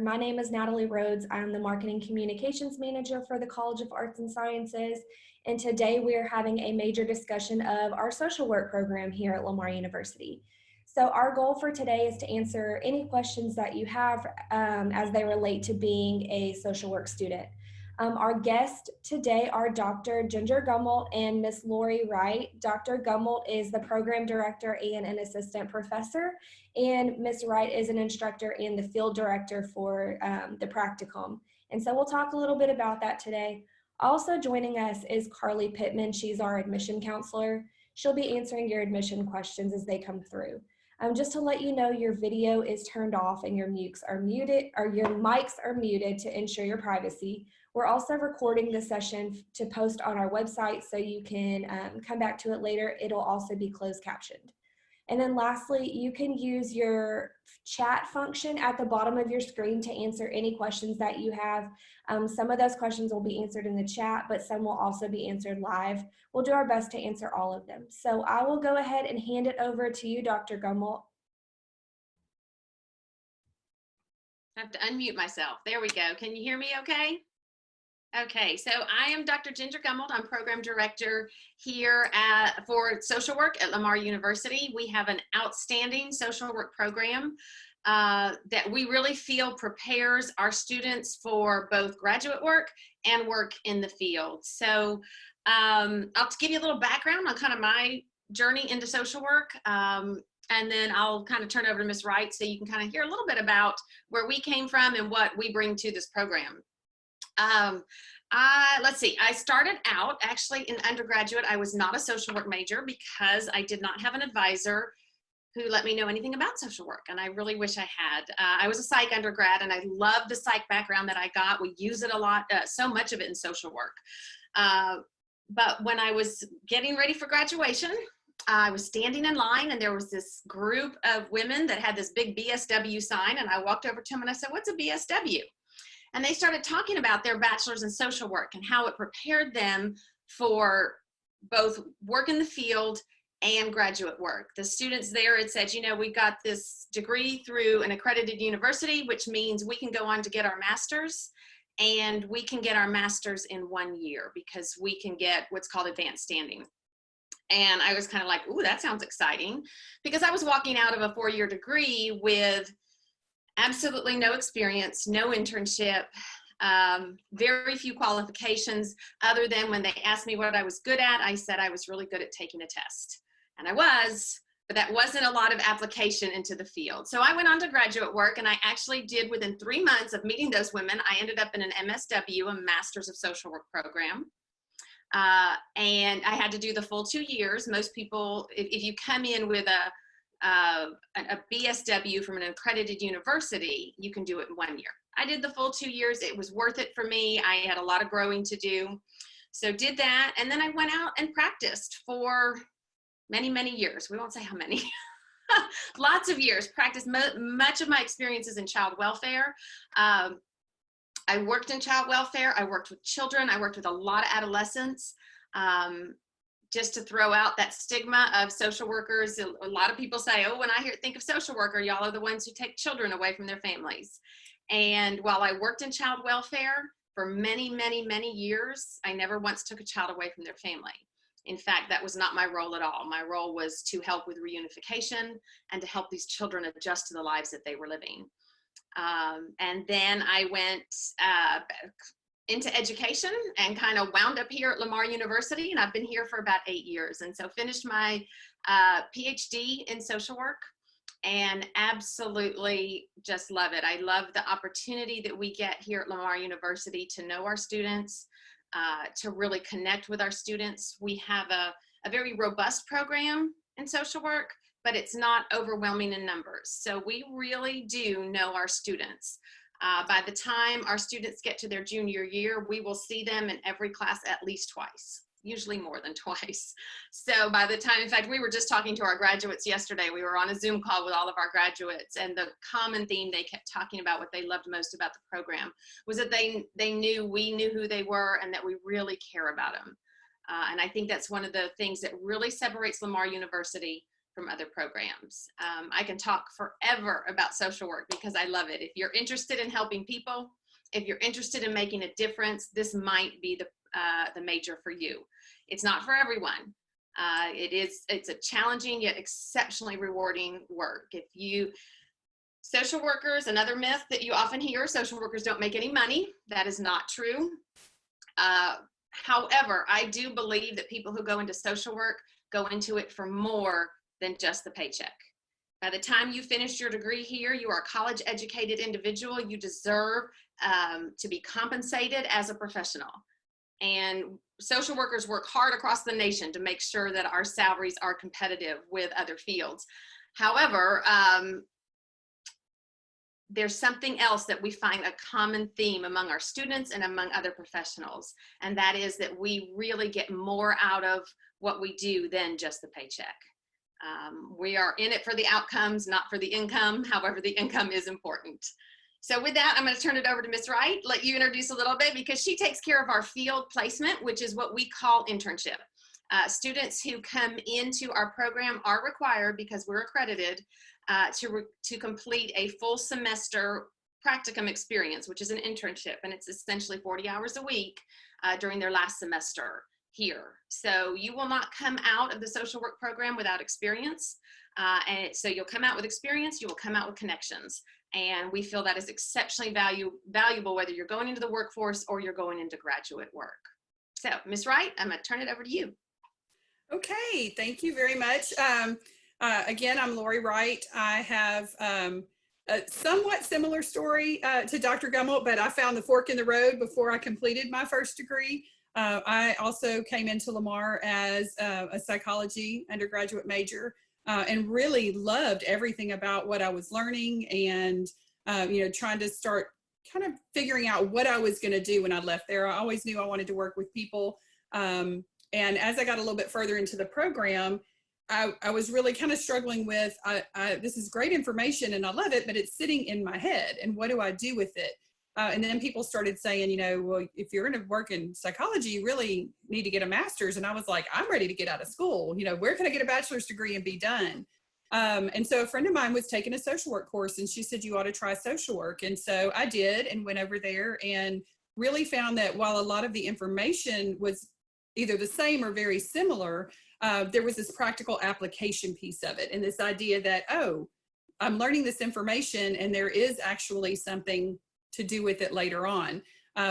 My name is Natalie Rhodes. I'm the Marketing Communications Manager for the College of Arts and Sciences. And today we are having a major discussion of our social work program here at Lamar University. So our goal for today is to answer any questions that you have as they relate to being a social work student. Our guests today are Dr. Ginger Gummelt and Miss Lori Wright. Dr. Gummelt is the program director and an assistant professor, and Miss Wright is an instructor and the field director for the practicum. And so we'll talk a little bit about that today. Also joining us is Carly Pittman. She's our admission counselor. She'll be answering your admission questions as they come through. Just to let you know, your video is turned off and your mics are muted, or your mics are muted to ensure your privacy. We're also recording this session to post on our website so you can come back to it later. It'll also be closed captioned. And then lastly, you can use your chat function at the bottom of your screen to answer any questions that you have. Some of those questions will be answered in the chat, but some will also be answered live. We'll do our best to answer all of them. So I will go ahead and hand it over to you, Dr. Gummelt. I have to unmute myself. There we go. Can you hear me okay? Okay, so I am Dr. Ginger Gummelt. I'm program director here for social work at Lamar University. We have an outstanding social work program that we really feel prepares our students for both graduate work and work in the field. So I'll give you a little background on kind of my journey into social work. And then I'll kind of turn over to Ms. Wright so you can kind of hear a little bit about where we came from and what we bring to this program. Let's see, I started out actually in undergraduate. I was not a social work major because I did not have an advisor who let me know anything about social work, and I really wish I had. I was a psych undergrad, and I love the psych background that I got. We use it a lot, so much of it in social work. But when I was getting ready for graduation, I was standing in line, and there was this group of women that had this big BSW sign, and I walked over to them and I said, "What's a BSW?" And they started talking about their bachelor's in social work and how it prepared them for both work in the field and graduate work. The students there had said, you know, we got this degree through an accredited university, which means we can go on to get our master's, and we can get our master's in 1 year because we can get what's called advanced standing. And I was kind of like, ooh, that sounds exciting, because I was walking out of a 4-year degree with absolutely no experience, no internship, very few qualifications other than when they asked me what I was good at, I said I was really good at taking a test. And I was, but that wasn't a lot of application into the field. So I went on to graduate work, and I actually did, within 3 months of meeting those women, I ended up in an MSW, a Master's of Social Work program. And I had to do the full 2 years. Most people, if you come in with a BSW from an accredited university, you can do it in 1 year. I did the full 2 years. It was worth it for me. I had a lot of growing to do. So did that. And then I went out and practiced for many, many years. We won't say how many. Lots of years. Practiced. Much of my experience is in child welfare. I worked in child welfare. I worked with children. I worked with a lot of adolescents. Just to throw out that stigma of social workers, a lot of people say, oh, when I think of social worker, y'all are the ones who take children away from their families. And while I worked in child welfare for many, many, many years, I never once took a child away from their family. In fact, that was not my role at all. My role was to help with reunification and to help these children adjust to the lives that they were living. And then I went into education and kind of wound up here at Lamar University, and I've been here for about 8 years. And so finished my PhD in social work, and absolutely just love it. I love the opportunity that we get here at Lamar University to know our students, to really connect with our students. We have a very robust program in social work, but it's not overwhelming in numbers. So we really do know our students. By the time our students get to their junior year, we will see them in every class at least twice, usually more than twice. So by the time, in fact, we were just talking to our graduates yesterday. We were on a Zoom call with all of our graduates, and the common theme they kept talking about, what they loved most about the program, was that we knew who they were, and that we really care about them. And I think that's one of the things that really separates Lamar University from other programs. I can talk forever about social work because I love it. If you're interested in helping people, if you're interested in making a difference, this might be the major for you. It's not for everyone. It's a challenging yet exceptionally rewarding work. Social workers, another myth that you often hear, social workers don't make any money. That is not true. However, I do believe that people who go into social work go into it for more than just the paycheck. By the time you finish your degree here, you are a college educated individual. You deserve to be compensated as a professional. And social workers work hard across the nation to make sure that our salaries are competitive with other fields. However, there's something else that we find a common theme among our students and among other professionals, and that is that we really get more out of what we do than just the paycheck. We are in it for the outcomes, not for the income. However, the income is important. So with that, I'm going to turn it over to Ms. Wright, let you introduce a little bit, because she takes care of our field placement, which is what we call internship. Students who come into our program are required, because we're accredited, to complete a full semester practicum experience, which is an internship, and it's essentially 40 hours a week during their last semester here. So you will not come out of the social work program without experience. And so you'll come out with experience, you will come out with connections. And we feel that is exceptionally valuable, whether you're going into the workforce or you're going into graduate work. So Ms. Wright, I'm going to turn it over to you. Okay, thank you very much. Again, I'm Lori Wright. I have a somewhat similar story to Dr. Gummelt, but I found the fork in the road before I completed my first degree. I also came into Lamar as a psychology undergraduate major and really loved everything about what I was learning, and trying to start kind of figuring out what I was going to do when I left there. I always knew I wanted to work with people. And as I got a little bit further into the program, I was really kind of struggling with, this is great information and I love it, but it's sitting in my head, and what do I do with it? And then people started saying, well, if you're going to work in psychology, you really need to get a master's. And I was like, I'm ready to get out of school. Where can I get a bachelor's degree and be done? And so a friend of mine was taking a social work course, and she said, you ought to try social work. And so I did, and went over there and really found that while a lot of the information was either the same or very similar, there was this practical application piece of it. And this idea that, oh, I'm learning this information and there is actually something to do with it later on.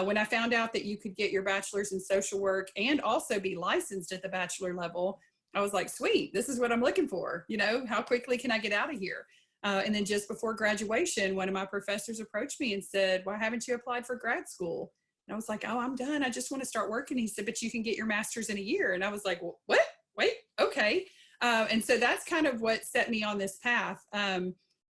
When I found out that you could get your bachelor's in social work and also be licensed at the bachelor level, I was like, sweet, this is what I'm looking for. How quickly can I get out of here? And then just before graduation, one of my professors approached me and said, why haven't you applied for grad school? And I was like, oh, I'm done. I just want to start working. He said, but you can get your master's in a year. And I was like, well, what? Wait, okay. And so that's kind of what set me on this path.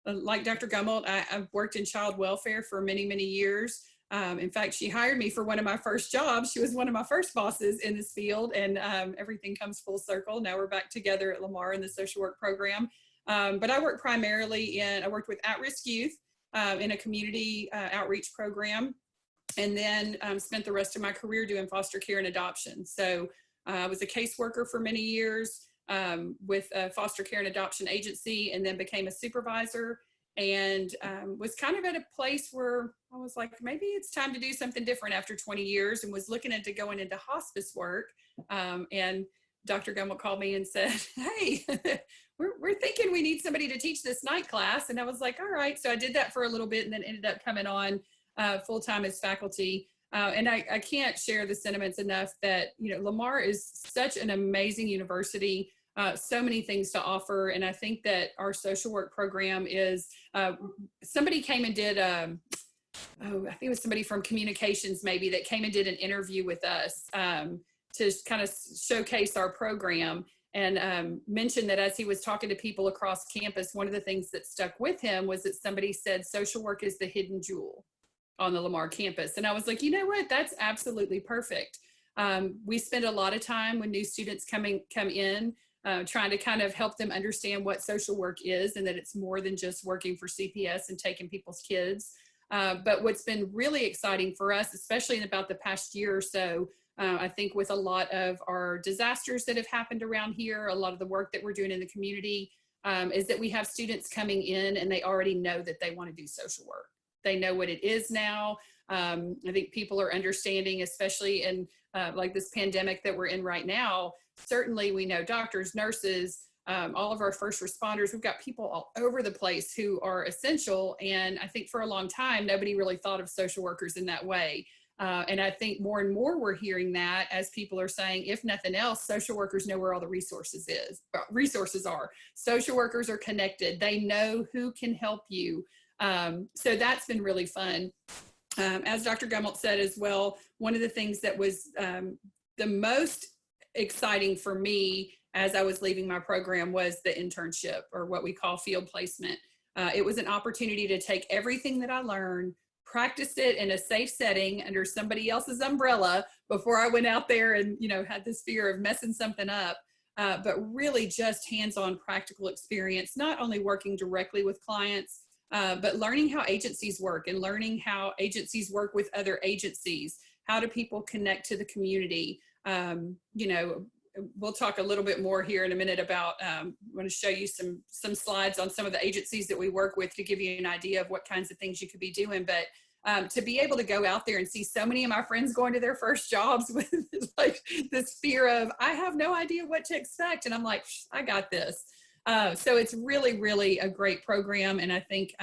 Like Dr. Gummelt, I've worked in child welfare for many, many years. In fact, she hired me for one of my first jobs. She was one of my first bosses in this field, and everything comes full circle. Now we're back together at Lamar in the social work program. But I work primarily I worked with at-risk youth in a community outreach program, and then spent the rest of my career doing foster care and adoption. So I was a caseworker for many years with a foster care and adoption agency, and then became a supervisor, and was kind of at a place where I was like, maybe it's time to do something different after 20 years, and was looking into going into hospice work. And Dr. Gummelt called me and said, hey, we're thinking we need somebody to teach this night class. And I was like, all right. So I did that for a little bit, and then ended up coming on full-time as faculty. And I can't share the sentiments enough that, Lamar is such an amazing university, so many things to offer. And I think that our social work program is, somebody came and did, I think it was somebody from communications maybe, that came and did an interview with us to kind of showcase our program, and mentioned that as he was talking to people across campus, one of the things that stuck with him was that somebody said social work is the hidden jewel on the Lamar campus. And I was like, you know what, that's absolutely perfect. We spend a lot of time when new students come in, trying to kind of help them understand what social work is, and that it's more than just working for CPS and taking people's kids. But what's been really exciting for us, especially in about the past year or so, I think with a lot of our disasters that have happened around here, a lot of the work that we're doing in the community, is that we have students coming in and they already know that they want to do social work. They know what it is now. I think people are understanding, especially in like this pandemic that we're in right now. Certainly we know doctors, nurses, all of our first responders, we've got people all over the place who are essential. And I think for a long time, nobody really thought of social workers in that way. And I think more and more we're hearing that as people are saying, if nothing else, social workers know where all the resources are. Social workers are connected. They know who can help you. So that's been really fun. As Dr. Gummelt said as well, one of the things that was the most exciting for me as I was leaving my program was the internship, or what we call field placement. It was an opportunity to take everything that I learned, practice it in a safe setting under somebody else's umbrella before I went out there and, you know, had this fear of messing something up, but really just hands-on practical experience, not only working directly with clients, but learning how agencies work and learning how agencies work with other agencies. How do people connect to the community? You know, we'll talk a little bit more here in a minute about, I'm going to show you some slides on some of the agencies that we work with to give you an idea of what kinds of things you could be doing. But to be able to go out there and see so many of my friends going to their first jobs with like this fear of, I have no idea what to expect. And I'm like, I got this. So it's really, really a great program. And I think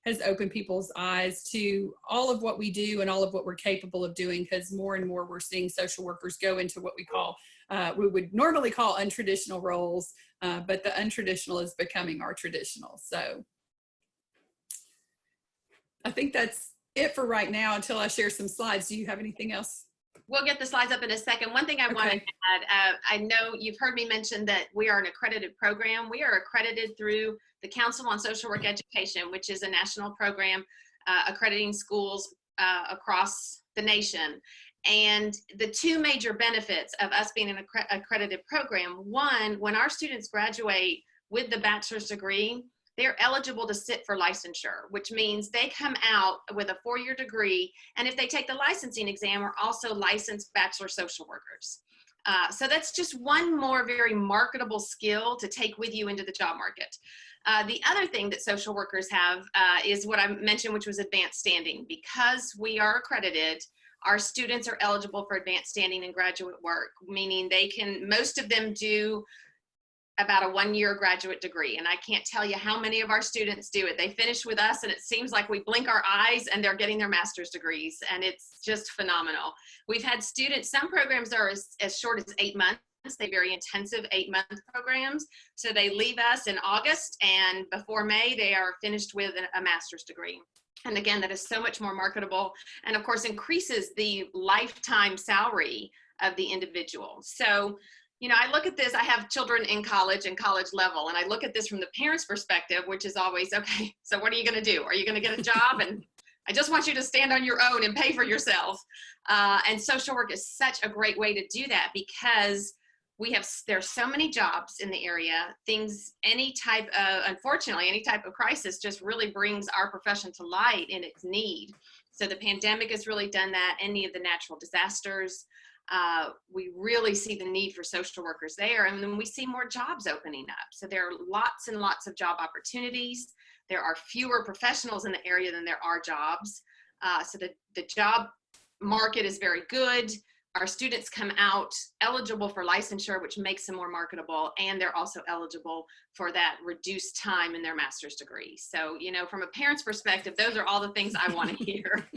has opened people's eyes to all of what we do and all of what we're capable of doing, because more and more we're seeing social workers go into what we would normally call untraditional roles, but the untraditional is becoming our traditional. So I think that's it for right now until I share some slides. Do you have anything else? We'll get the slides up in a second. One thing I want to add, I know you've heard me mention that we are an accredited program. We are accredited through the Council on Social Work Education, which is a national program accrediting schools across the nation. And the two major benefits of us being an accredited program, one, when our students graduate with the bachelor's degree, they're eligible to sit for licensure, which means they come out with a 4-year degree. And if they take the licensing exam, are also licensed bachelor social workers. So that's just one more very marketable skill to take with you into the job market. The other thing that social workers have is what I mentioned, which was advanced standing. Because we are accredited, our students are eligible for advanced standing in graduate work, meaning they can, most of them do about a 1-year graduate degree. And I can't tell you how many of our students do it. They finish with us and it seems like we blink our eyes and they're getting their master's degrees. And it's just phenomenal. We've had students, some programs are as short as 8 months. They're very intensive 8-month programs. So they leave us in August and before May, they are finished with a master's degree. And again, that is so much more marketable and of course increases the lifetime salary of the individual. So, you know, I look at this, I have children in college and college level, and I look at this from the parent's perspective, which is always, okay, so what are you going to do? Are you going to get a job? And I just want you to stand on your own and pay for yourself. And social work is such a great way to do that because there's so many jobs in the area, unfortunately, any type of crisis just really brings our profession to light in its need. So the pandemic has really done that, any of the natural disasters. We really see the need for social workers there, and then we see more jobs opening up. So there are lots and lots of job opportunities. There are fewer professionals in the area than there are jobs. So the job market is very good. Our students come out eligible for licensure, which makes them more marketable, and they're also eligible for that reduced time in their master's degree. So, you know, from a parent's perspective, those are all the things I want to hear.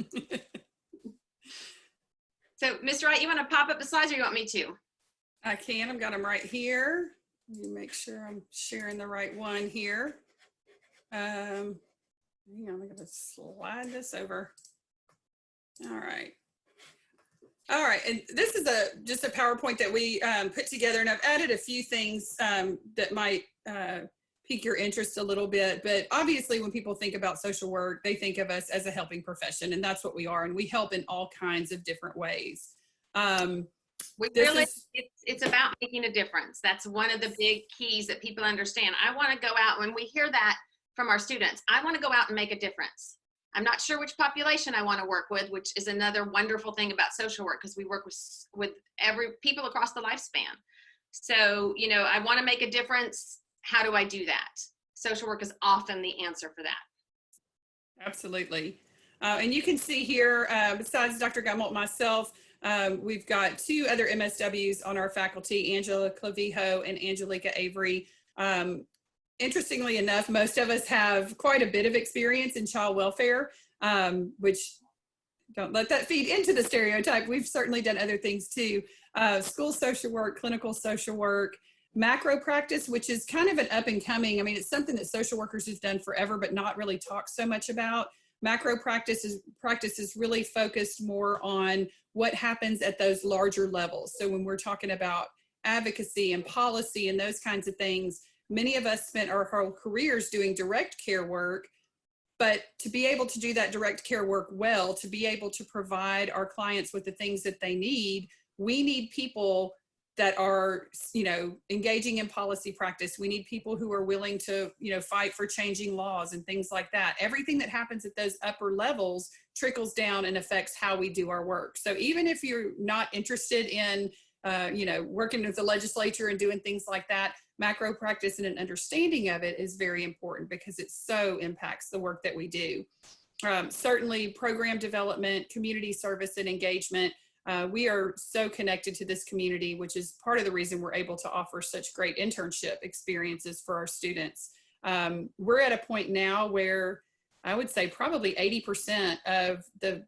So, Mr. Wright, you want to pop up the slides or you want me to? I can. I've got them right here. Let me make sure I'm sharing the right one here. Hang on, I'm going to slide this over. All right. All right, and this is just a PowerPoint that we put together, and I've added a few things that might pique your interest a little bit. But obviously, when people think about social work, they think of us as a helping profession, and that's what we are. And we help in all kinds of different ways. It's about making a difference. That's one of the big keys that people understand. I want to go out, when we hear that from our students, I want to go out and make a difference. I'm not sure which population I want to work with, which is another wonderful thing about social work, because we work with every people across the lifespan. So, you know, I want to make a difference how do I do that? Social work is often the answer for that. Absolutely. And you can see here, besides Dr. Gummelt, myself, we've got two other MSWs on our faculty, Angela Clavijo and Angelica Avery. Interestingly enough, most of us have quite a bit of experience in child welfare, which don't let that feed into the stereotype. We've certainly done other things too. School social work, clinical social work, macro practice, which is kind of an up and coming. I mean, it's something that social workers have done forever, but not really talked so much about. Macro practice is really focused more on what happens at those larger levels. So when we're talking about advocacy and policy and those kinds of things, many of us spent our whole careers doing direct care work, but to be able to do that direct care work well, to be able to provide our clients with the things that they need, we need people that are, engaging in policy practice. We need people who are willing to, fight for changing laws and things like that. Everything that happens at those upper levels trickles down and affects how we do our work. So even if you're not interested in, working with the legislature and doing things like that, macro practice and an understanding of it is very important because it so impacts the work that we do. Certainly program development, community service and engagement. We are so connected to this community, which is part of the reason we're able to offer such great internship experiences for our students. We're at a point now where I would say probably 80% of the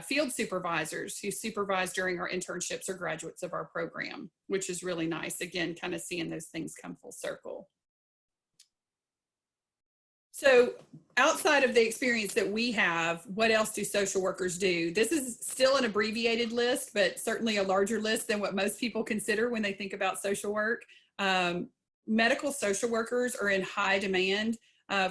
field supervisors who supervise during our internships are graduates of our program, which is really nice. Again, kind of seeing those things come full circle. So outside of the experience that we have, what else do social workers do? This is still an abbreviated list, but certainly a larger list than what most people consider when they think about social work. Medical social workers are in high demand.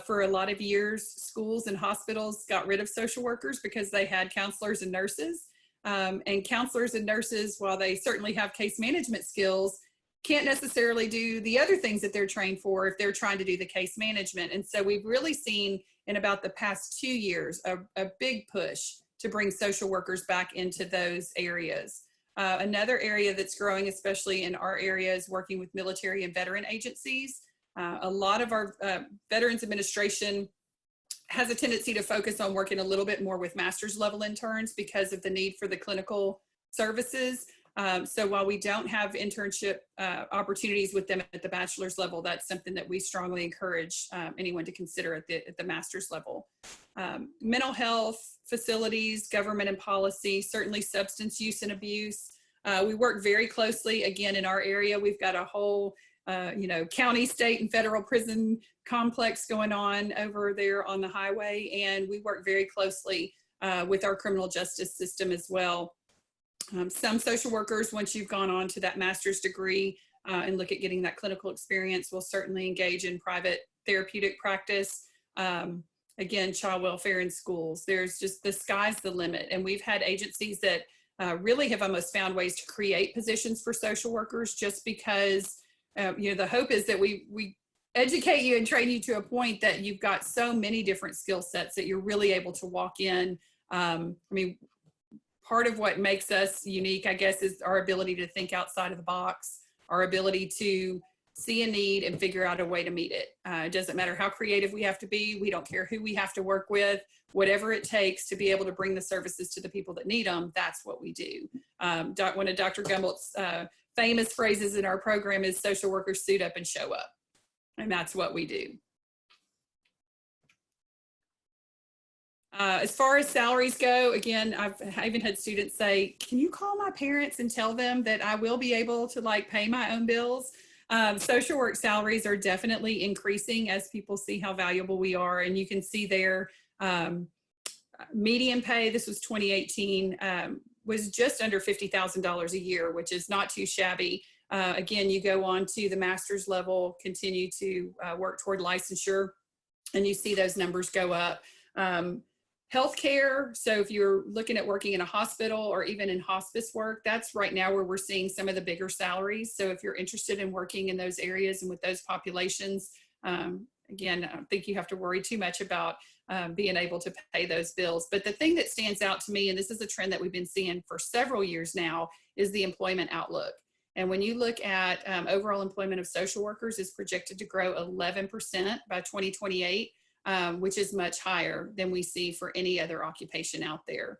For a lot of years, schools and hospitals got rid of social workers because they had counselors and nurses. And counselors and nurses, while they certainly have case management skills, can't necessarily do the other things that they're trained for if they're trying to do the case management. And so we've really seen in about the past 2 years a big push to bring social workers back into those areas. Another area that's growing, especially in our area, is working with military and veteran agencies. A lot of our Veterans Administration has a tendency to focus on working a little bit more with master's level interns because of the need for the clinical services. So while we don't have internship opportunities with them at the bachelor's level, that's something that we strongly encourage anyone to consider at the master's level. Mental health facilities, government and policy, certainly substance use and abuse. We work very closely, again, in our area. We've got a whole county, state, and federal prison complex going on over there on the highway. And we work very closely with our criminal justice system as well. Some social workers, once you've gone on to that master's degree and look at getting that clinical experience, will certainly engage in private therapeutic practice. Again, child welfare in schools. There's just, the sky's the limit. And we've had agencies that really have almost found ways to create positions for social workers just because the hope is that we educate you and train you to a point that you've got so many different skill sets that you're really able to walk in. Part of what makes us unique, I guess, is our ability to think outside of the box, our ability to see a need and figure out a way to meet it. It doesn't matter how creative we have to be. We don't care who we have to work with. Whatever it takes to be able to bring the services to the people that need them, that's what we do. One of Dr. Gummelt's famous phrases in our program is social workers suit up and show up. And that's what we do. As far as salaries go, again, I even had students say, can you call my parents and tell them that I will be able to pay my own bills? Social work salaries are definitely increasing as people see how valuable we are. And you can see there, median pay, this was 2018, was just under $50,000 a year, which is not too shabby. Again, you go on to the master's level, continue to work toward licensure, and you see those numbers go up. Healthcare, so if you're looking at working in a hospital or even in hospice work, that's right now where we're seeing some of the bigger salaries. So if you're interested in working in those areas and with those populations, again, I don't think you have to worry too much about being able to pay those bills. But the thing that stands out to me, and this is a trend that we've been seeing for several years now, is the employment outlook. And when you look at overall employment of social workers is projected to grow 11% by 2028, which is much higher than we see for any other occupation out there.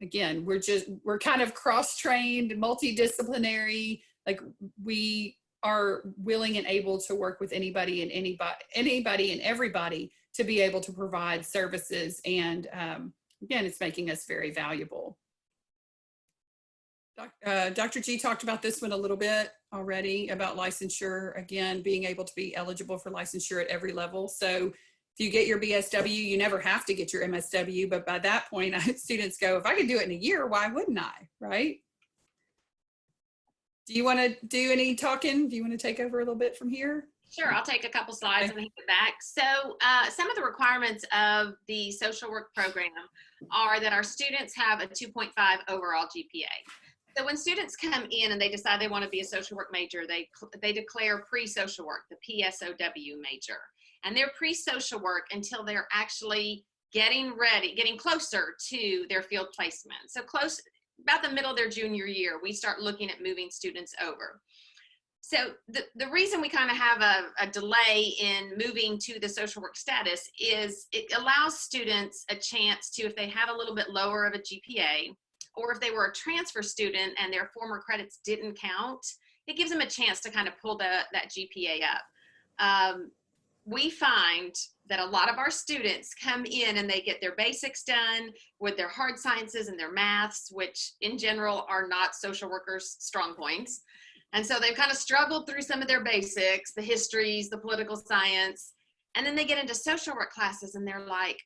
Again, we're kind of cross-trained, multidisciplinary, like we are willing and able to work with anybody and everybody to be able to provide services. And again, it's making us very valuable. Dr. G talked about this one a little bit already about licensure, again, being able to be eligible for licensure at every level. So if you get your BSW, you never have to get your MSW, but by that point, students go, if I could do it in a year, why wouldn't I, right? Do you want to do any talking? Do you want to take over a little bit from here? Sure, I'll take a couple slides and hand it back. So some of the requirements of the social work program are that our students have a 2.5 overall GPA. So when students come in and they decide they want to be a social work major, they declare pre-social work, the PSOW major. And they're pre-social work until they're actually getting closer to their field placement. So close, about the middle of their junior year, we start looking at moving students over. So the reason we kind of have a delay in moving to the social work status is it allows students a chance to, if they have a little bit lower of a GPA, or if they were a transfer student and their former credits didn't count, it gives them a chance to kind of pull that GPA up. We find that a lot of our students come in and they get their basics done with their hard sciences and their maths, which in general are not social workers' strong points. And so they've kind of struggled through some of their basics, the histories, the political science, and then they get into social work classes and they're like,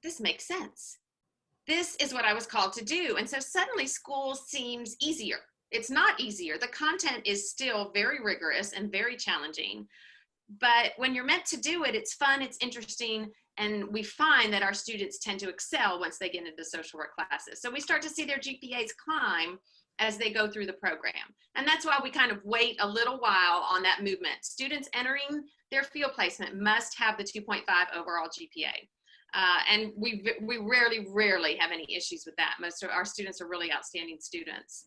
this makes sense. This is what I was called to do. And so suddenly school seems easier. It's not easier. The content is still very rigorous and very challenging. But when you're meant to do it, it's fun, it's interesting, and we find that our students tend to excel once they get into social work classes. So we start to see their GPAs climb as they go through the program. And that's why we kind of wait a little while on that movement. Students entering their field placement must have the 2.5 overall GPA. And we rarely have any issues with that. Most of our students are really outstanding students.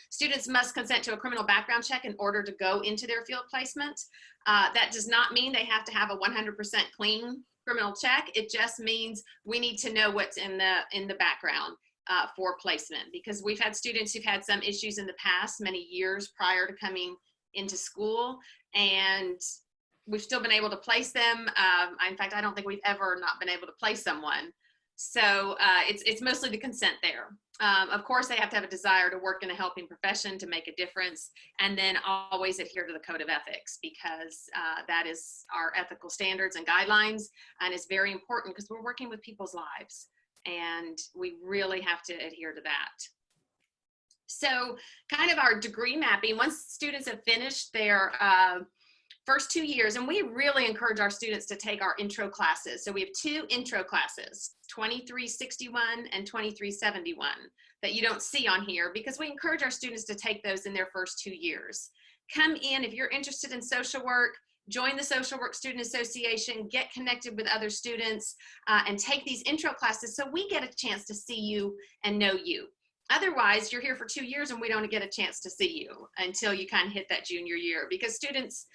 Students must consent to a criminal background check in order to go into their field placement. That does not mean they have to have a 100% clean criminal check. It just means we need to know what's in the background for placement, because we've had students who've had some issues in the past, many years prior to coming into school, and we've still been able to place them. In fact, I don't think we've ever not been able to place someone. So it's mostly the consent there. Of course, they have to have a desire to work in a helping profession to make a difference, and then always adhere to the code of ethics, because that is our ethical standards and guidelines, and it's very important because we're working with people's lives, and we really have to adhere to that. So kind of our degree mapping, once students have finished their first 2 years, and we really encourage our students to take our intro classes. So we have 2 intro classes, 2361 and 2371, that you don't see on here, because we encourage our students to take those in their first 2 years. Come in, if you're interested in social work, join the Social Work Student Association, get connected with other students, and take these intro classes so we get a chance to see you and know you. Otherwise, you're here for 2 years and we don't get a chance to see you until you kind of hit that junior year, because students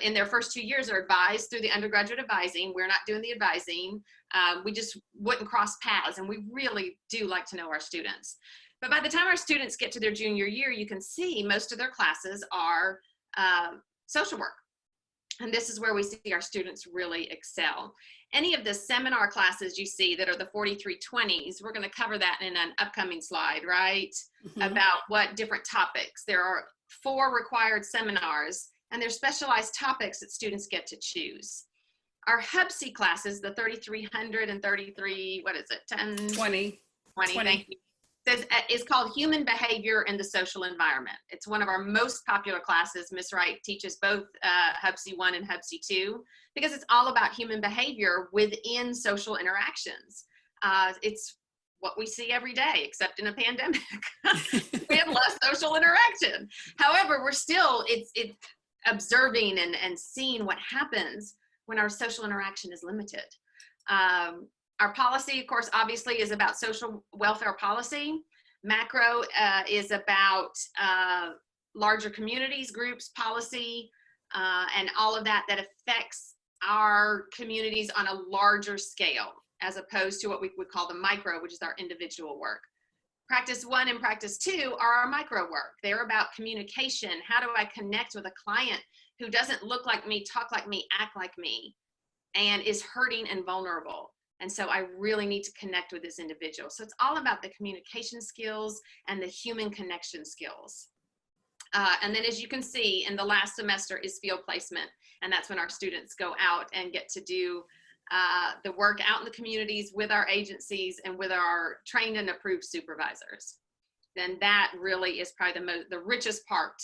in their first 2 years are advised through the undergraduate advising. We're not doing the advising. We just wouldn't cross paths, and we really do like to know our students. But by the time our students get to their junior year, you can see most of their classes are social work. And this is where we see our students really excel. Any of the seminar classes you see that are the 4320s, we're going to cover that in an upcoming slide, right? Mm-hmm. About what different topics. There are 4 required seminars, and they're specialized topics that students get to choose. Our HUBC classes, the 3300 and 33, what is it, 20, thank you, is called Human Behavior in the Social Environment. It's one of our most popular classes. Ms. Wright teaches both HUBC 1 and HUBC 2, because it's all about human behavior within social interactions. It's what we see every day, except in a pandemic. We have less social interaction. However, we're still, it's observing and seeing what happens when our social interaction is limited. Our policy, of course, obviously is about social welfare policy. Macro is about larger communities, groups, policy, and all of that affects our communities on a larger scale, as opposed to what we would call the micro, which is our individual work. Practice 1 and practice 2 are our micro work. They're about communication. How do I connect with a client who doesn't look like me, talk like me, act like me, and is hurting and vulnerable? And so I really need to connect with this individual. So it's all about the communication skills and the human connection skills. And then, as you can see, in the last semester is field placement. And that's when our students go out and get to do the work out in the communities with our agencies and with our trained and approved supervisors. Then that really is probably the richest part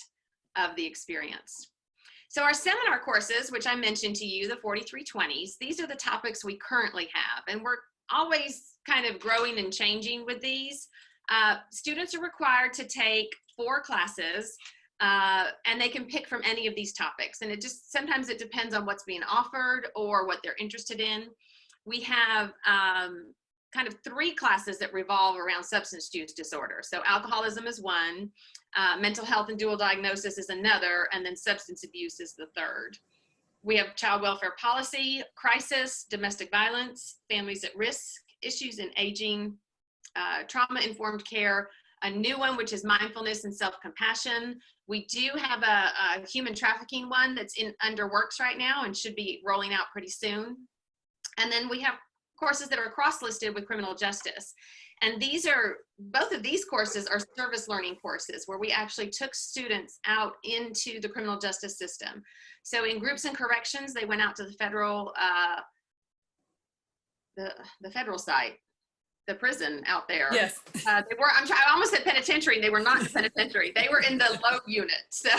of the experience. So our seminar courses, which I mentioned to you, the 4320s, these are the topics we currently have, and we're always kind of growing and changing with these. Students are required to take 4 classes, and they can pick from any of these topics, and sometimes it depends on what's being offered or what they're interested in. We have kind of 3 classes that revolve around substance use disorder. So alcoholism is one, mental health and dual diagnosis is another, and then substance abuse is the third. We have child welfare policy, crisis, domestic violence, families at risk, issues in aging, trauma-informed care, a new one, which is mindfulness and self-compassion. We do have a human trafficking one that's under works right now and should be rolling out pretty soon. And then we have courses that are cross-listed with criminal justice. And both of these courses are service learning courses where we actually took students out into the criminal justice system. So in groups and corrections, they went out to the federal, the federal site, the prison out there. Yes. I almost said penitentiary. They were not in the penitentiary. They were in the low unit. So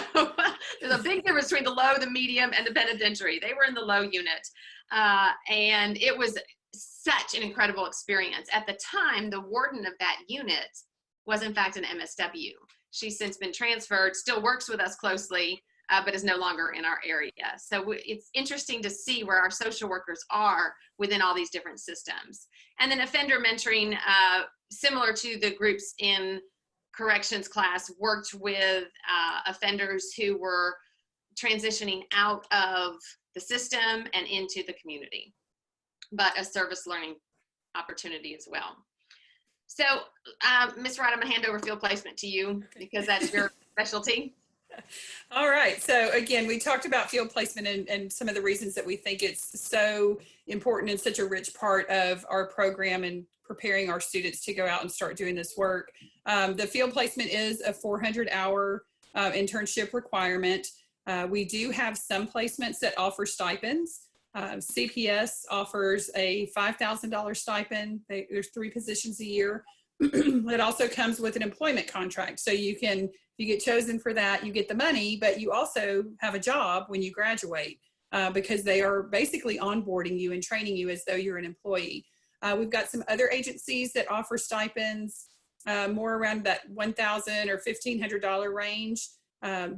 there's a big difference between the low, the medium, and the penitentiary. They were in the low unit. And it was such an incredible experience. At the time, the warden of that unit was in fact an MSW. She's since been transferred, still works with us closely, but is no longer in our area. So it's interesting to see where our social workers are within all these different systems. And then offender mentoring, similar to the groups in corrections class, worked with offenders who were transitioning out of the system and into the community, but a service learning opportunity as well. So Ms. Wright, I'm gonna hand over field placement to you because that's your specialty. All right. So again, we talked about field placement and some of the reasons that we think it's so important and such a rich part of our program and preparing our students to go out and start doing this work. The field placement is a 400-hour internship requirement. We do have some placements that offer stipends. CPS offers a $5,000 stipend. There's 3 positions a year. It also comes with an employment contract. So you get chosen for that, you get the money, but you also have a job when you graduate because they are basically onboarding you and training you as though you're an employee. We've got some other agencies that offer stipends more around that $1,000 or $1,500 range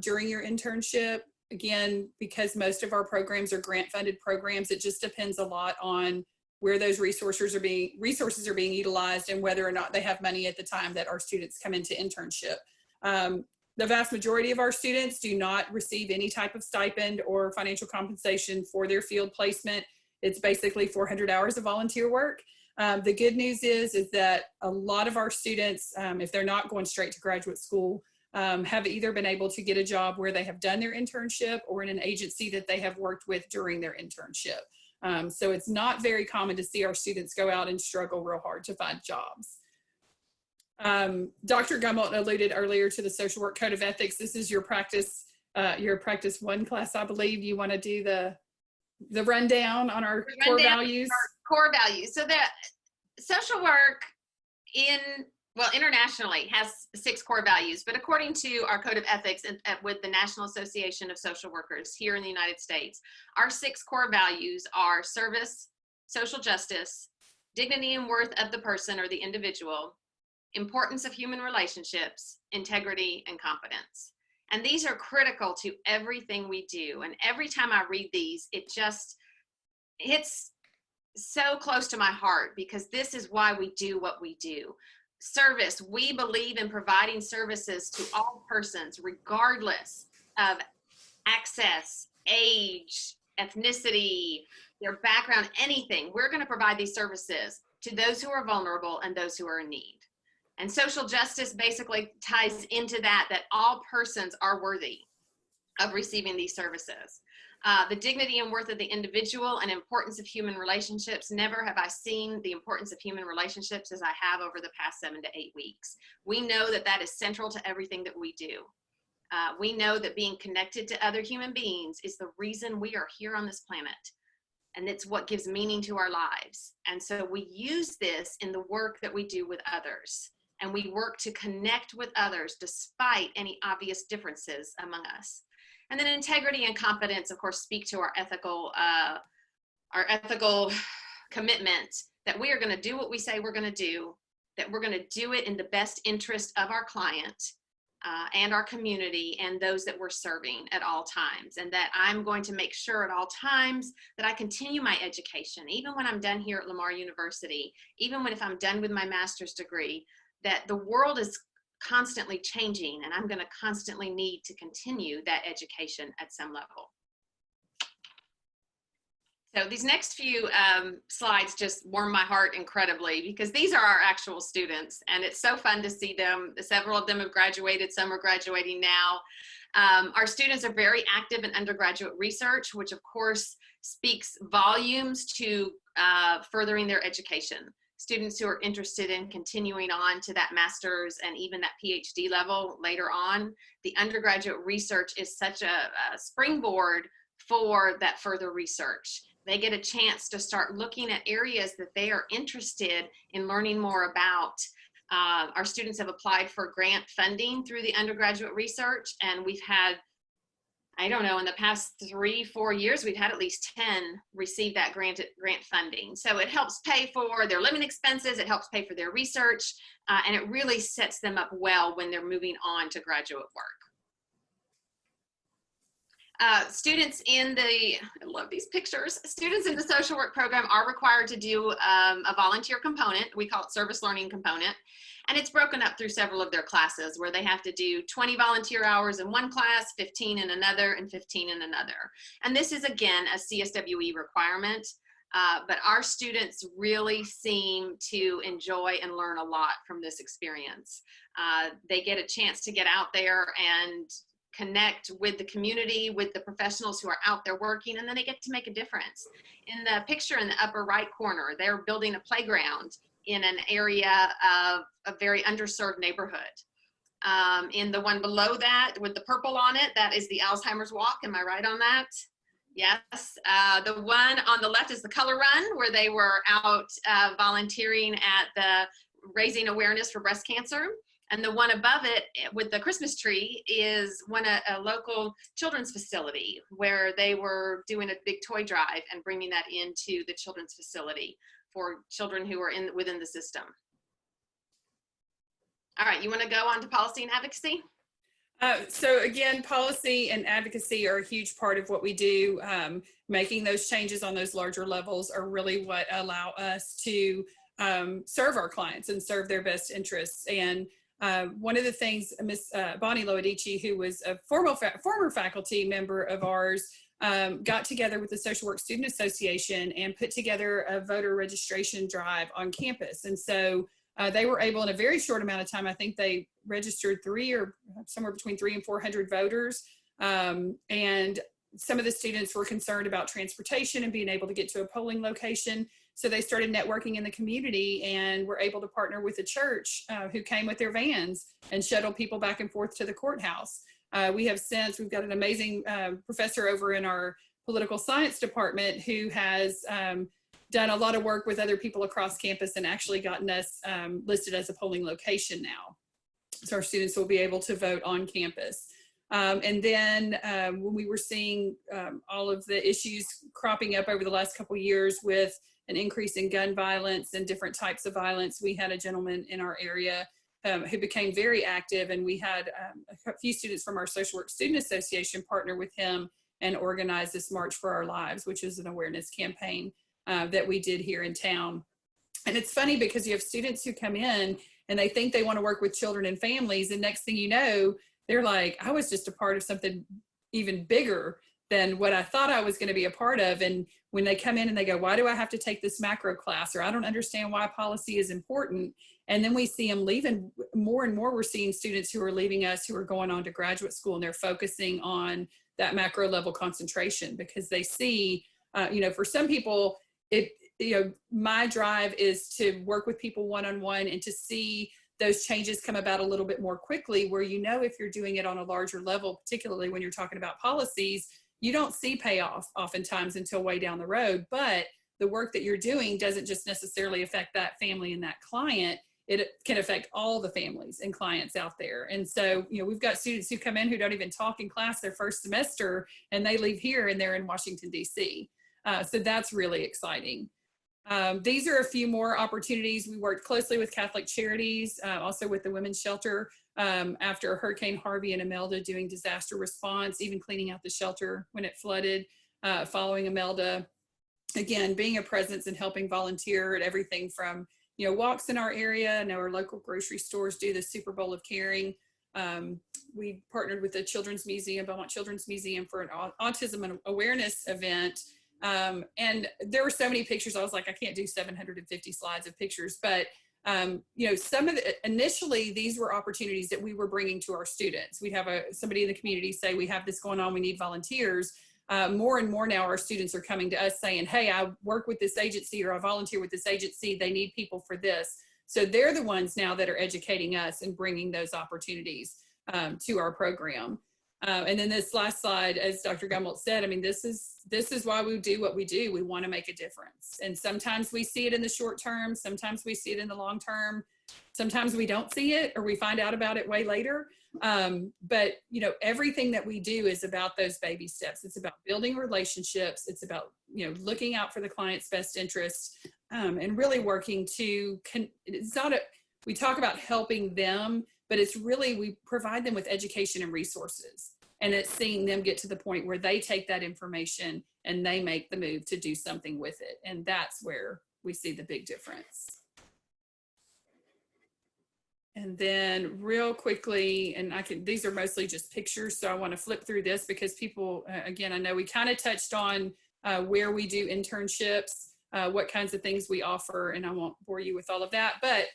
during your internship. Again, because most of our programs are grant-funded programs, it just depends a lot on where those resources are being utilized and whether or not they have money at the time that our students come into internship. The vast majority of our students do not receive any type of stipend or financial compensation for their field placement. It's basically 400 hours of volunteer work. The good news is that a lot of our students, if they're not going straight to graduate school, have either been able to get a job where they have done their internship or in an agency that they have worked with during their internship. So it's not very common to see our students go out and struggle real hard to find jobs. Dr. Gummelt alluded earlier to the social work code of ethics. This is your practice 1 class, I believe. You want to do the rundown on our core values? Our core values. So the social work internationally has 6 core values, but according to our code of ethics with the National Association of Social Workers here in the United States, our 6 core values are service, social justice, dignity and worth of the person or the individual, importance of human relationships, integrity, and competence. And these are critical to everything we do. And every time I read these, it just hits so close to my heart because this is why we do what we do. service. We believe in providing services to all persons, regardless of access, age, ethnicity, their background, anything. We're going to provide these services to those who are vulnerable and those who are in need. And social justice basically ties into that, that all persons are worthy of receiving these services. The dignity and worth of the individual and importance of human relationships. Never have I seen the importance of human relationships as I have over the past 7 to 8 weeks. We know that that is central to everything that we do. We know that being connected to other human beings is the reason we are here on this planet. And it's what gives meaning to our lives. And so we use this in the work that we do with others. And we work to connect with others despite any obvious differences among us. And then integrity and competence, of course, speak to our ethical commitment that we are going to do what we say we're going to do, that we're going to do it in the best interest of our client and our community and those that we're serving at all times. And that I'm going to make sure at all times that I continue my education, even when I'm done here at Lamar University, even if I'm done with my master's degree, that the world is constantly changing, and I'm going to constantly need to continue that education at some level. So these next few slides just warm my heart incredibly, because these are our actual students, and it's so fun to see them. Several of them have graduated, some are graduating now. Our students are very active in undergraduate research, which of course speaks volumes to furthering their education. Students who are interested in continuing on to that master's and even that PhD level later on. The undergraduate research is such a springboard for that further research. They get a chance to start looking at areas that they are interested in learning more about. Our students have applied for grant funding through the undergraduate research, and we've had, I don't know, in the past 3-4 years, we've had at least 10 receive that grant funding. So it helps pay for their living expenses, it helps pay for their research, and it really sets them up well when they're moving on to graduate work. Students in the, I love these pictures, students in the social work program are required to do a volunteer component. We call it service learning component. And it's broken up through several of their classes where they have to do 20 volunteer hours in one class, 15 in another, and 15 in another. And this is, again, a CSWE requirement, but our students really seem to enjoy and learn a lot from this experience. They get a chance to get out there and connect with the community, with the professionals who are out there working, and then they get to make a difference. In the picture in the upper right corner, they're building a playground in an area of a very underserved neighborhood. In the one below that with the purple on it, that is the Alzheimer's Walk. Am I right on that? Yes. The one on the left is the Color Run, where they were out volunteering at the raising awareness for breast cancer. And the one above it with the Christmas tree is a local children's facility where they were doing a big toy drive and bringing that into the children's facility for children who are within the system. All right, you want to go on to policy and advocacy? So again, policy and advocacy are a huge part of what we do. Making those changes on those larger levels are really what allow us to serve our clients and serve their best interests. And one of the things Miss Bonnie Loadici, who was a former faculty member of ours, got together with the Social Work Student Association and put together a voter registration drive on campus. And so they were able, in a very short amount of time, I think they registered somewhere between 300 and 400 voters. And some of the students were concerned about transportation and being able to get to a polling location. So they started networking in the community and were able to partner with the church who came with their vans and shuttle people back and forth to the courthouse. We've got an amazing professor over in our political science department who has done a lot of work with other people across campus and actually gotten us listed as a polling location now. So our students will be able to vote on campus. And then when we were seeing all of the issues cropping up over the last couple of years with an increase in gun violence and different types of violence, we had a gentleman in our area who became very active, and we had a few students from our Social Work Student Association partner with him and organize this March for Our Lives, which is an awareness campaign that we did here in town. And it's funny because you have students who come in and they think they want to work with children and families. And next thing you know, they're like, I was just a part of something even bigger than what I thought I was going to be a part of. And when they come in and they go, why do I have to take this macro class? Or I don't understand why policy is important. And then we see them leaving more and more. We're seeing students who are leaving us who are going on to graduate school, and they're focusing on that macro level concentration because they see, for some people, my drive is to work with people one-on-one and to see those changes come about a little bit more quickly, where, if you're doing it on a larger level, particularly when you're talking about policies, you don't see payoff oftentimes until way down the road. But the work that you're doing doesn't just necessarily affect that family and that client. It can affect all the families and clients out there. And so, we've got students who come in who don't even talk in class their first semester, and they leave here and they're in Washington, D.C. So that's really exciting. These are a few more opportunities. We worked closely with Catholic Charities, also with the Women's Shelter after Hurricane Harvey and Imelda, doing disaster response, even cleaning out the shelter when it flooded following Imelda. Again, being a presence and helping volunteer at everything from, walks in our area. I know our local grocery stores do the Super Bowl of Caring. We partnered with the Children's Museum, Beaumont Children's Museum, for an autism awareness event. And there were so many pictures. I was like, I can't do 750 slides of pictures, but initially these were opportunities that we were bringing to our students. We'd have somebody in the community say, we have this going on, we need volunteers. More and more now our students are coming to us saying, hey, I work with this agency, or I volunteer with this agency, they need people for this. So they're the ones now that are educating us and bringing those opportunities to our program. And then this last slide, as Dr. Gummelt said, this is why we do what we do. We want to make a difference. And sometimes we see it in the short term. Sometimes we see it in the long term. Sometimes we don't see it, or we find out about it way later. But everything that we do is about those baby steps. It's about building relationships. It's about, looking out for the client's best interests, and really working to, we talk about helping them, but it's really, we provide them with education and resources. And it's seeing them get to the point where they take that information and they make the move to do something with it. And that's where we see the big difference. And then real quickly, and these are mostly just pictures, so I want to flip through this because people, again, I know we kind of touched on where we do internships, what kinds of things we offer, and I won't bore you with all of that, but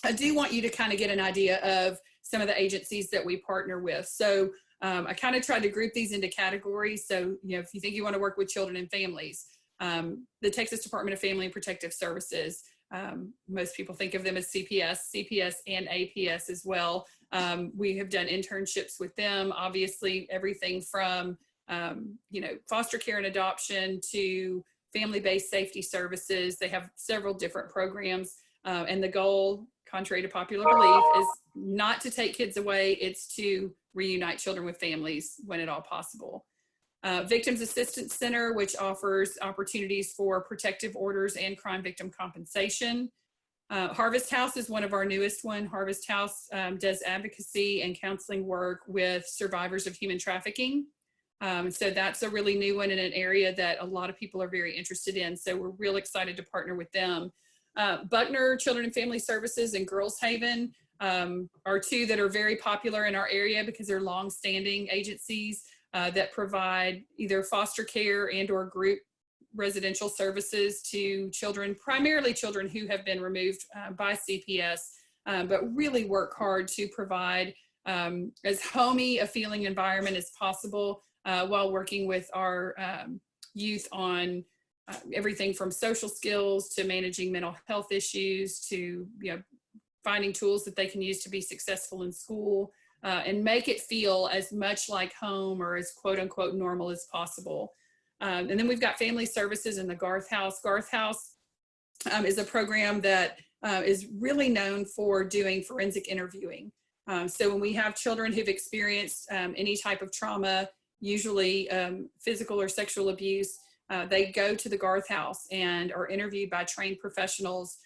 I do want you to kind of get an idea of some of the agencies that we partner with. So I kind of tried to group these into categories. So, if you think you want to work with children and families, the Texas Department of Family and Protective Services, most people think of them as CPS and APS as well. We have done internships with them, obviously everything from, foster care and adoption to family-based safety services. They have several different programs. And the goal, contrary to popular belief, is not to take kids away. It's to reunite children with families when at all possible. Victims Assistance Center, which offers opportunities for protective orders and crime victim compensation. Harvest House is one of our newest one. Harvest House does advocacy and counseling work with survivors of human trafficking. So that's a really new one in an area that a lot of people are very interested in. So we're real excited to partner with them. Buckner Children and Family Services and Girls Haven are two that are very popular in our area because they're long-standing agencies that provide either foster care and or group residential services to children, primarily children who have been removed by CPS, but really work hard to provide as homey a feeling environment as possible while working with our youth on everything from social skills to managing mental health issues to finding tools that they can use to be successful in school and make it feel as much like home or as quote unquote normal as possible. And then we've got Family Services in the Garth House. Garth House is a program that is really known for doing forensic interviewing. So when we have children who've experienced any type of trauma, usually physical or sexual abuse, they go to the Garth House and are interviewed by trained professionals.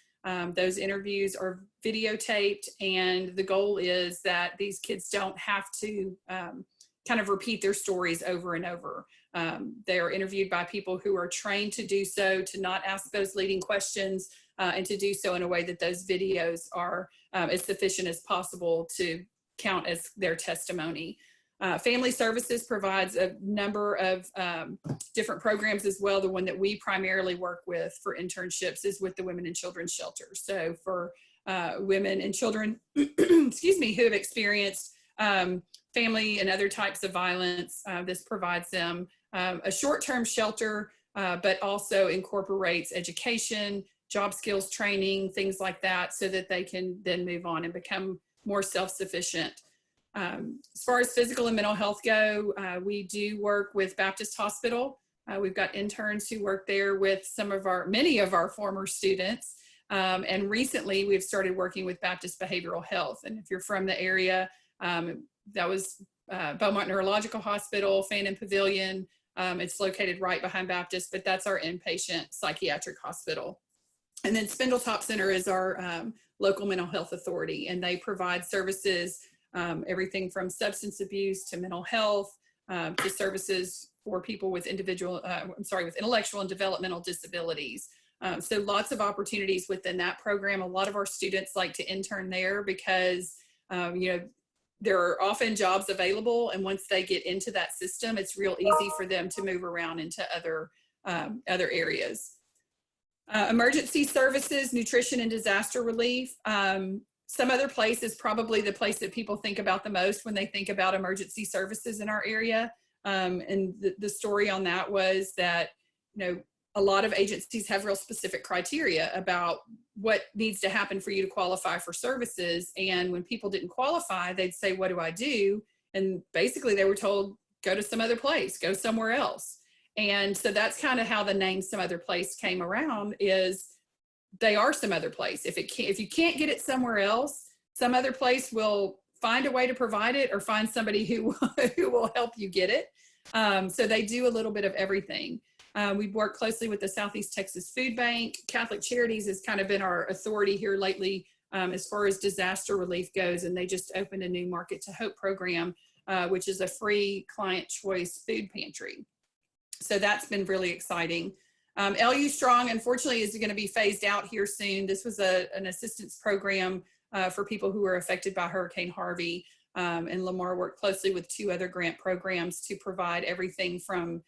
Those interviews are videotaped, and the goal is that these kids don't have to kind of repeat their stories over and over. They are interviewed by people who are trained to do so, to not ask those leading questions, and to do so in a way that those videos are as sufficient as possible to count as their testimony. Family Services provides a number of different programs as well. The one that we primarily work with for internships is with the Women and Children's Shelter. So for women and children, excuse me, who have experienced family and other types of violence, this provides them a short-term shelter, but also incorporates education, job skills training, things like that, so that they can then move on and become more self-sufficient. As far as physical and mental health go, we do work with Baptist Hospital. We've got interns who work there with many of our former students. And recently we've started working with Baptist Behavioral Health. And if you're from the area, that was Beaumont Neurological Hospital, Fannin Pavilion. It's located right behind Baptist, but that's our inpatient psychiatric hospital. And then Spindletop Center is our local mental health authority, and they provide services, everything from substance abuse to mental health, to services for people with with intellectual and developmental disabilities. So lots of opportunities within that program. A lot of our students like to intern there because, there are often jobs available, and once they get into that system, it's real easy for them to move around into other areas. Emergency services, nutrition and disaster relief. Some other place is probably the place that people think about the most when they think about emergency services in our area. And the story on that was that, a lot of agencies have real specific criteria about what needs to happen for you to qualify for services. And when people didn't qualify, they'd say, what do I do? And basically they were told, go to some other place, go somewhere else. And so that's kind of how the name Some Other Place came around, is they are some other place. If you can't get it somewhere else, some other place will find a way to provide it, or find somebody who will help you get it. So they do a little bit of everything. We've worked closely with the Southeast Texas Food Bank. Catholic Charities has kind of been our authority here lately as far as disaster relief goes, and they just opened a new Market to Hope program, which is a free client choice food pantry. So that's been really exciting. LU Strong, unfortunately, is going to be phased out here soon. This was an assistance program for people who were affected by Hurricane Harvey. And Lamar worked closely with 2 other grant programs to provide everything from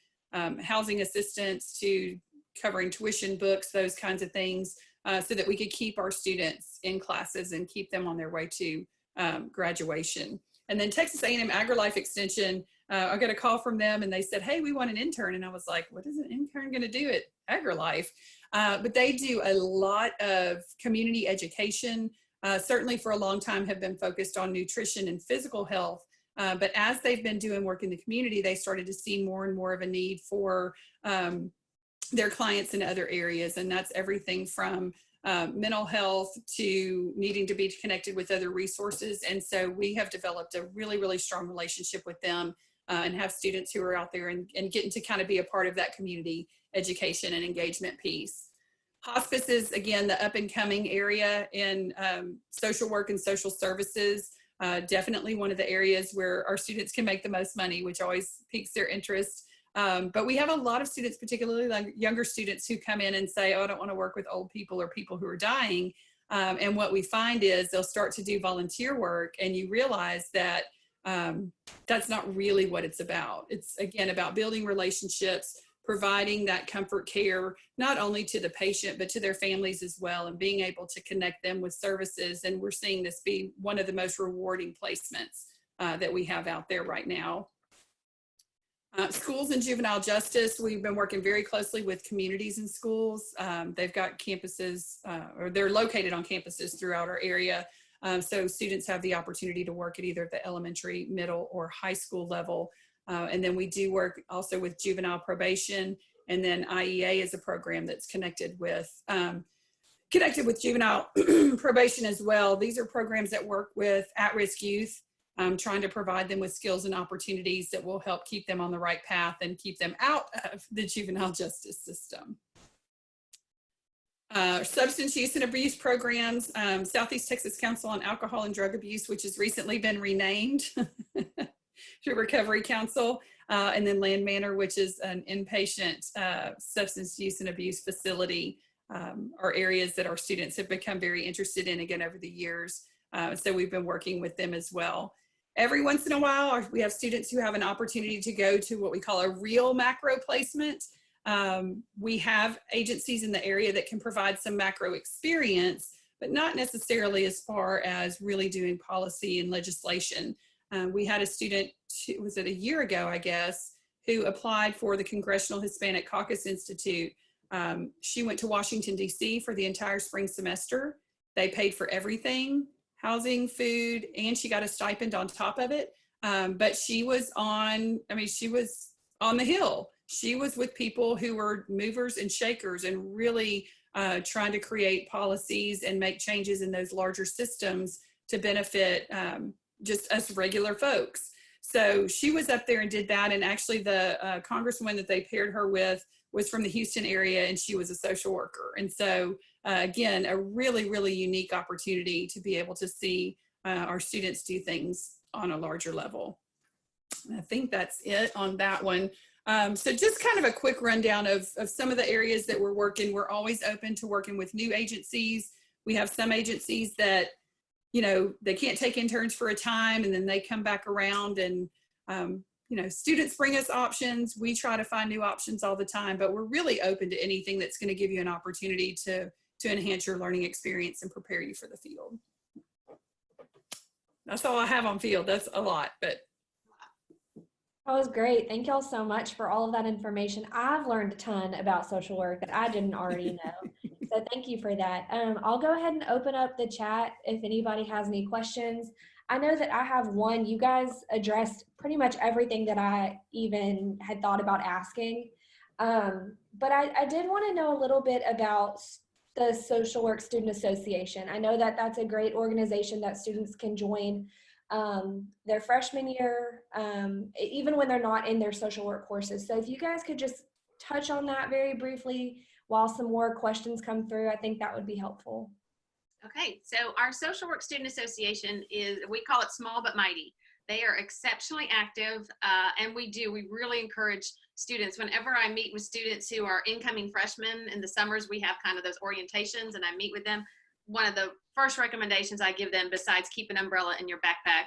housing assistance to covering tuition, books, those kinds of things, so that we could keep our students in classes and keep them on their way to graduation. And then Texas A&M AgriLife Extension, I got a call from them and they said, hey, we want an intern. And I was like, what is an intern going to do at AgriLife? But they do a lot of community education, certainly for a long time have been focused on nutrition and physical health. But as they've been doing work in the community, they started to see more and more of a need for their clients in other areas. And that's everything from mental health to needing to be connected with other resources. And so we have developed a really, really strong relationship with them and have students who are out there and getting to kind of be a part of that community education and engagement piece. Hospice is, again, the up and coming area in social work and social services. Definitely one of the areas where our students can make the most money, which always piques their interest. But we have a lot of students, particularly like younger students, who come in and say, oh, I don't want to work with old people or people who are dying. And what we find is they'll start to do volunteer work, and you realize that that's not really what it's about. It's, again, about building relationships, providing that comfort care, not only to the patient, but to their families as well, and being able to connect them with services. And we're seeing this be one of the most rewarding placements that we have out there right now. Schools and juvenile justice, we've been working very closely with communities and schools. They've got campuses, or they're located on campuses throughout our area. So students have the opportunity to work at either the elementary, middle, or high school level. And then we do work also with juvenile probation, and then IEA is a program that's connected with juvenile probation as well. These are programs that work with at-risk youth, trying to provide them with skills and opportunities that will help keep them on the right path and keep them out of the juvenile justice system. Substance use and abuse programs, Southeast Texas Council on Alcohol and Drug Abuse, which has recently been renamed to Recovery Council. and then Land Manor, which is an inpatient substance use and abuse facility, are areas that our students have become very interested in again over the years. So we've been working with them as well. Every once in a while, we have students who have an opportunity to go to what we call a real macro placement. We have agencies in the area that can provide some macro experience, but not necessarily as far as really doing policy and legislation. We had a student, was it a year ago, I guess, who applied for the Congressional Hispanic Caucus Institute. She went to Washington, D.C. for the entire spring semester. They paid for everything, housing, food, and she got a stipend on top of it. But she was she was on the Hill. She was with people who were movers and shakers and really trying to create policies and make changes in those larger systems to benefit just us regular folks. So she was up there and did that. And actually the congresswoman that they paired her with was from the Houston area, and she was a social worker. And so again, a really, really unique opportunity to be able to see our students do things on a larger level. And I think that's it on that one. So just kind of a quick rundown of some of the areas that we're working. We're always open to working with new agencies. We have some agencies that, you know, they can't take interns for a time and then they come back around and, you know, students bring us options. We try to find new options all the time, but we're really open to anything that's going to give you an opportunity to enhance your learning experience and prepare you for the field. That's all I have on field. That's a lot, but. That was great. Thank y'all so much for all of that information. I've learned a ton about social work that I didn't already know. So thank you for that. I'll go ahead and open up the chat if anybody has any questions. I know that I have one. You guys addressed pretty much everything that I even had thought about asking. But I did want to know a little bit about the Social Work Student Association. I know that that's a great organization that students can join their freshman year, even when they're not in their social work courses. So if you guys could just touch on that very briefly while some more questions come through, I think that would be helpful. Okay, so our Social Work Student Association we call it small but mighty. They are exceptionally active, and we really encourage students. Whenever I meet with students who are incoming freshmen in the summers, we have kind of those orientations and I meet with them. One of the first recommendations I give them, besides keep an umbrella in your backpack,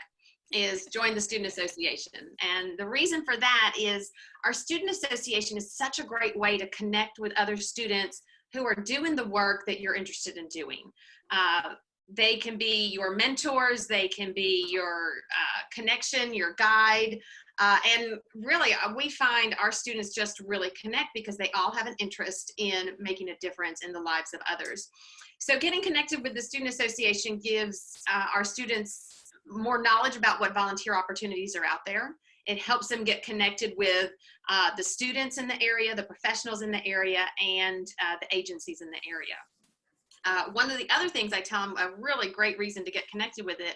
is join the Student Association. And the reason for that is our Student Association is such a great way to connect with other students who are doing the work that you're interested in doing. They can be your mentors, they can be your connection, your guide, and really we find our students just really connect because they all have an interest in making a difference in the lives of others. So getting connected with the Student Association gives our students more knowledge about what volunteer opportunities are out there. It helps them get connected with the students in the area, the professionals in the area, and the agencies in the area. One of the other things I tell them, a really great reason to get connected with it,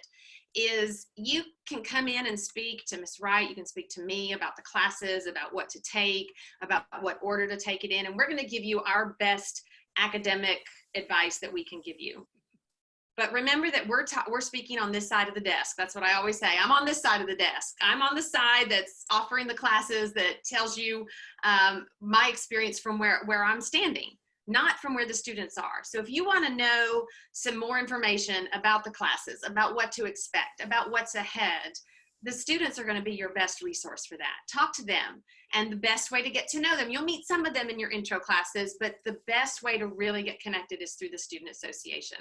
is you can come in and speak to Ms. Wright, you can speak to me about the classes, about what to take, about what order to take it in, and we're going to give you our best academic advice that we can give you. But remember that we're speaking on this side of the desk. That's what I always say. I'm on this side of the desk. I'm on the side that's offering the classes, that tells you my experience from where I'm standing, not from where the students are. So if you want to know some more information about the classes, about what to expect, about what's ahead, the students are going to be your best resource for that. Talk to them. And the best way to get to know them, you'll meet some of them in your intro classes, but the best way to really get connected is through the Student Association.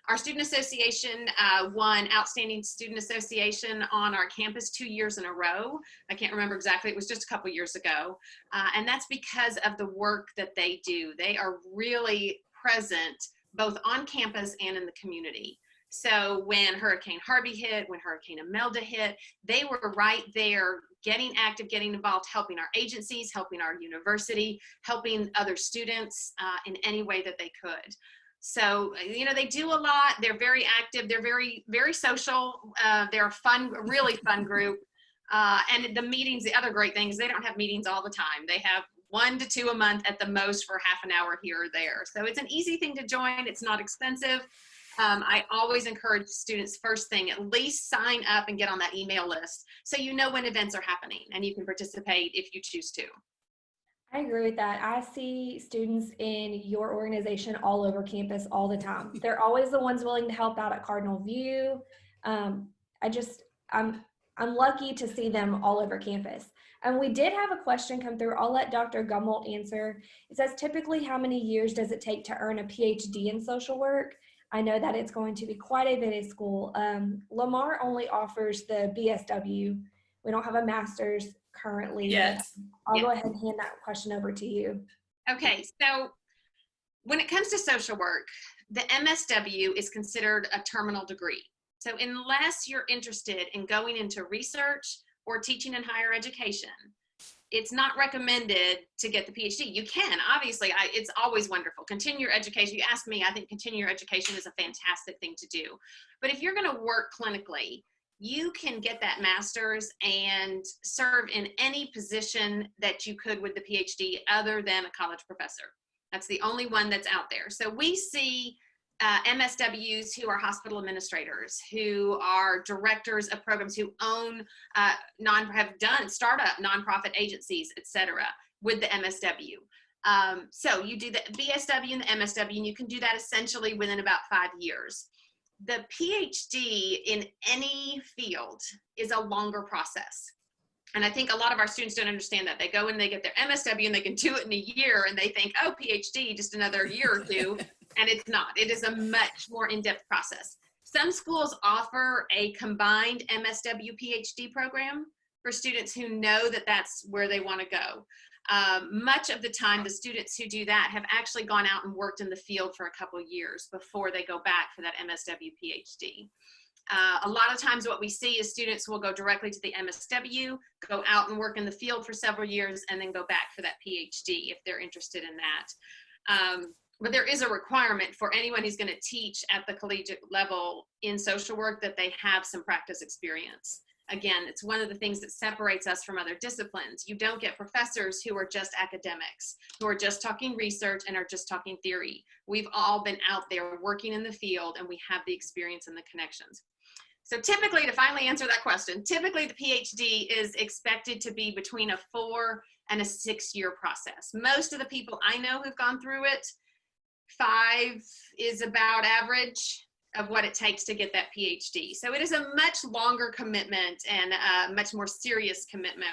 Our Student Association won Outstanding Student Association on our campus 2 years in a row. I can't remember exactly, it was just a couple years ago. And that's because of the work that they do. They are really present both on campus and in the community. So when Hurricane Harvey hit, when Hurricane Imelda hit, they were right there getting active, getting involved, helping our agencies, helping our university, helping other students in any way that they could. So, you know, they do a lot. They're very active. They're very, very social. They're a fun, really fun group. And the meetings, the other great thing is they don't have meetings all the time. They have 1 to 2 a month at the most for half an hour here or there. So it's an easy thing to join. It's not expensive. I always encourage students first thing, at least sign up and get on that email list so you know when events are happening and you can participate if you choose to. I agree with that. I see students in your organization all over campus all the time. They're always the ones willing to help out at Cardinal View. Um, I just, I'm lucky to see them all over campus. And we did have a question come through. I'll let Dr. Gummelt answer. It says, typically, how many years does it take to earn a PhD in social work? I know that it's going to be quite a bit at school. Lamar only offers the BSW. We don't have a master's currently. Yes. I'll go ahead and hand that question over to you. Okay, so when it comes to social work, the MSW is considered a terminal degree. So unless you're interested in going into research or teaching in higher education, it's not recommended to get the PhD. You can, obviously, it's always wonderful. Continue your education. You ask me, I think continue your education is a fantastic thing to do. But if you're gonna work clinically, you can get that master's and serve in any position that you could with the PhD other than a college professor. That's the only one that's out there. So we see MSWs who are hospital administrators, who are directors of programs, who own, have done startup nonprofit agencies, etc., with the MSW. So you do the BSW and the MSW, and you can do that essentially within about 5 years. The PhD in any field is a longer process. And I think a lot of our students don't understand that. They go and they get their MSW and they can do it in a year and they think, oh, PhD, just another year or two. And it's not. It is a much more in-depth process. Some schools offer a combined MSW PhD program for students who know that that's where they want to go. Much of the time, the students who do that have actually gone out and worked in the field for a couple of years before they go back for that MSW PhD. A lot of times what we see is students will go directly to the MSW, go out and work in the field for several years, and then go back for that PhD if they're interested in that. But there is a requirement for anyone who's going to teach at the collegiate level in social work that they have some practice experience. Again, it's one of the things that separates us from other disciplines. You don't get professors who are just academics, who are just talking research and are just talking theory. We've all been out there working in the field and we have the experience and the connections. So typically, to finally answer that question, typically the PhD is expected to be between a 4 and a 6 year process. Most of the people I know who've gone through it, 5 is about average of what it takes to get that PhD. So it is a much longer commitment and a much more serious commitment.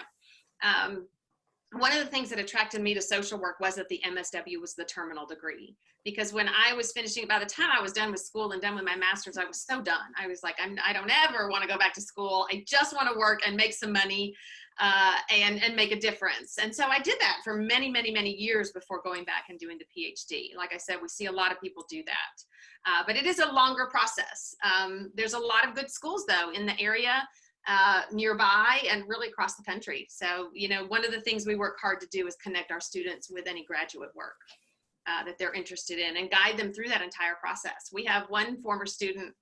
One of the things that attracted me to social work was that the MSW was the terminal degree. Because when I was finishing, by the time I was done with school and done with my master's, I was so done. I was like, I don't ever want to go back to school. I just want to work and make some money and make a difference. And so I did that for many, many, many years before going back and doing the PhD. Like I said, we see a lot of people do that. But it is a longer process. There's a lot of good schools, though, in the area nearby and really across the country. So, you know, one of the things we work hard to do is connect our students with any graduate work that they're interested in and guide them through that entire process. We have one former student,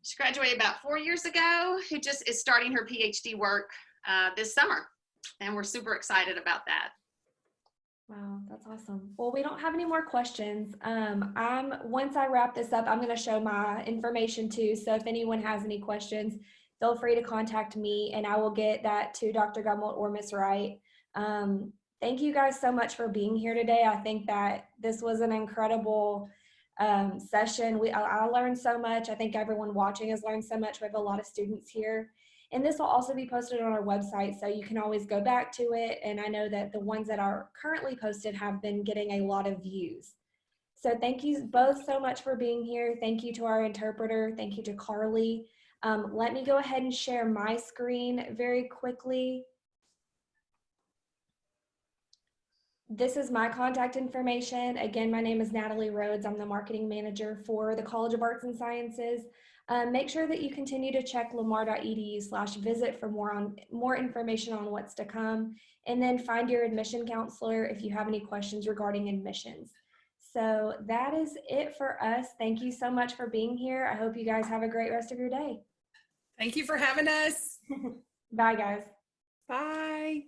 she graduated about 4 years ago, who just is starting her PhD work this summer. And we're super excited about that. Wow, that's awesome. Well, we don't have any more questions. Once I wrap this up, I'm going to show my information too. So if anyone has any questions, feel free to contact me and I will get that to Dr. Gummelt or Ms. Wright. Thank you guys so much for being here today. I think that this was an incredible session. I learned so much. I think everyone watching has learned so much. We have a lot of students here. And this will also be posted on our website, so you can always go back to it. And I know that the ones that are currently posted have been getting a lot of views. So thank you both so much for being here. Thank you to our interpreter. Thank you to Carly. Let me go ahead and share my screen very quickly. This is my contact information. Again, my name is Natalie Rhodes. I'm the marketing manager for the College of Arts and Sciences. Make sure that you continue to check lamar.edu/visit for more information on what's to come, and then find your admission counselor if you have any questions regarding admissions. So that is it for us. Thank you so much for being here. I hope you guys have a great rest of your day. Thank you for having us. Bye, guys. Bye.